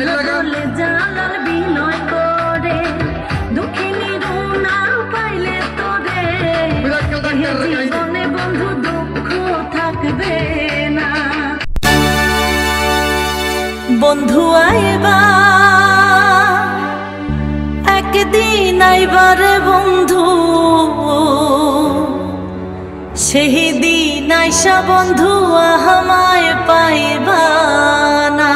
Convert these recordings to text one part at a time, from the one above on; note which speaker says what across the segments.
Speaker 1: বলে জালাল বিনয় করে দুঃখিনী রুনা পাইলে তোরে জীবনে বন্ধু দুঃখ থাকবে না। বন্ধু আইবা একদিন আইবারে বন্ধু, সেই দিন আইসা বন্ধু আমায় পাইবা না।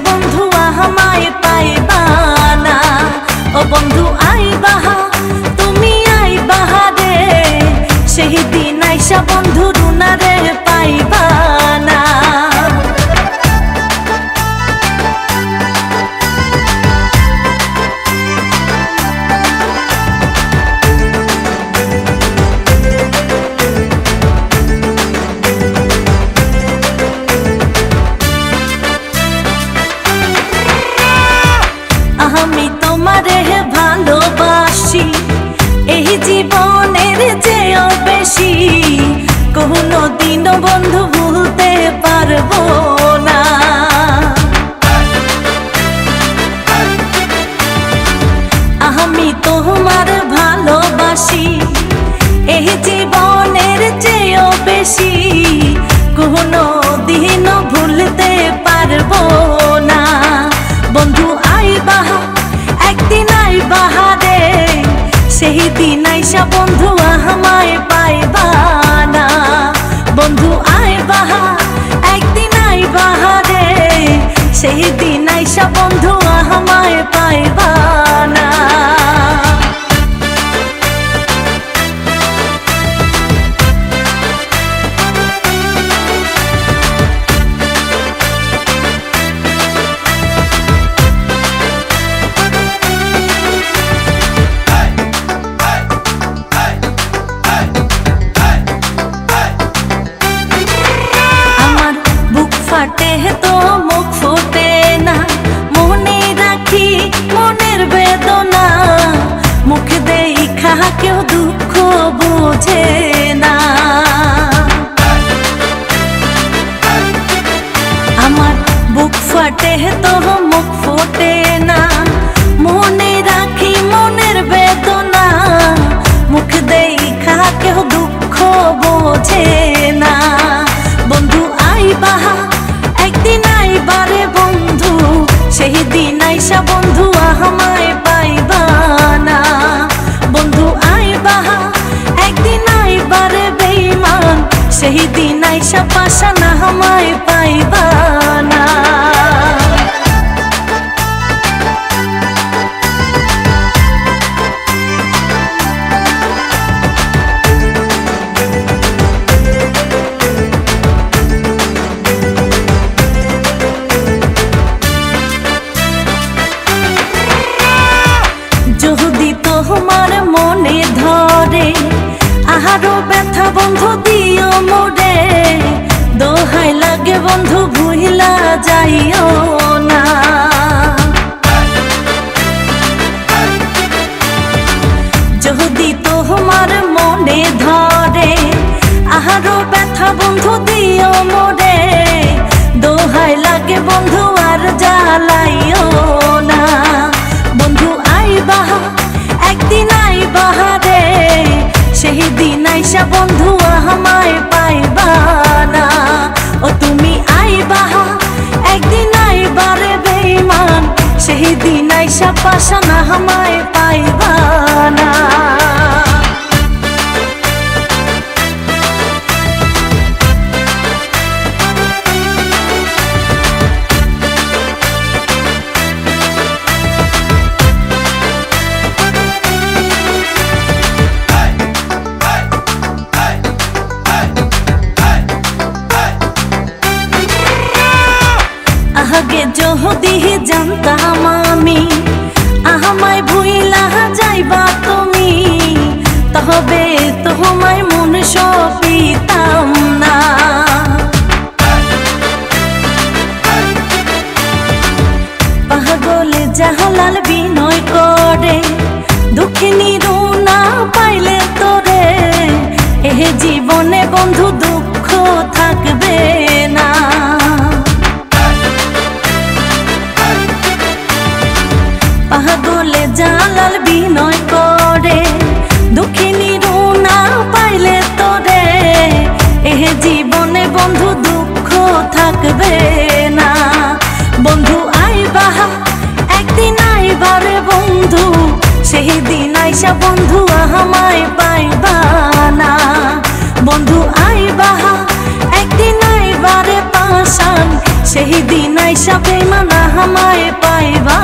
Speaker 1: বন্ধু আমায় পাইবা না, ও বন্ধু আইবা তুমি আইবা রে, সেই দিন আইসা বন্ধু রুনা রে পাইবা না। আমি তোমারে ভালোবাসি এই জীবনের চেয়েও বেশি, কোনো দিনও বন্ধু ভুলতে পারবো না। আমি তোমার ভালোবাসি এই জীবনের চেয়েও বেশি, কোনো দিনও ভুলতে পারবো না। বন্ধু আইবা একদিন আইবা রে, সেই দিন আইসা বন্ধু আমায় পাইবা না। বন্ধু আইবা একদিন আইবা রে, সেই দিন আইসা বন্ধু আমায় পাইবা না। ফাটে তো মুখ ফুটে না, মনে রাখি মনের বেদনা, মুখ দেখা কেউ দুঃখ বোঝে না। আমার বুক ফাটে তো মুখ ফুটে না, মনে রাখি মনের বেদনা, মুখ দেখা কেউ দুঃখ বোঝে না। বন্ধু আইবা একদিন আইবারে বন্ধু, সেই দিন আইসা বন্ধু আমায় পাইবা না। বন্ধু আইবা একদিন আইবারে বেঈমান, সেই দিন আইসা পাশানা আমায় পাইবা না। যদি তোমার মনে ধরে আরো ব্যথা বন্ধু দিও মোরে, দোহাই লাগে বন্ধু ভুইলা যাইও না। যদি তোমার মনে ধরে আরো ব্যথা বন্ধু দিও মোরে, দোহাই লাগে বন্ধু আর জ্বালাইও না। বন্ধু আইবা একদিন আইবা রে, সেই দিন আইসা বন্ধু আমায় পাইবা না। ও তুমি আইবা একদিন আইবা রে বেঈমান, সেই দিন আইসা পাশানা আমায় পাইবা না। আগে যদি জানতাম আমি জাহালাল বিনয় করে দুঃখিনী রুনা পাইলে তোরে এ জীবনে বন্ধু দুঃখ থাকবে না। পাগলে জালাল বিনয় করে দুঃখিনী রুনা পাইলে তোরে এ জীবনে বন্ধু দুঃখ থাকবে না। বন্ধু আইবা একদিন আইবারে বন্ধু সেই দিন আইসা বন্ধু আমায় পাইবা না। বন্ধু আইবা একদিন আইবারে পাশান সেই দিন আইসা বেমান আমায় পাইবা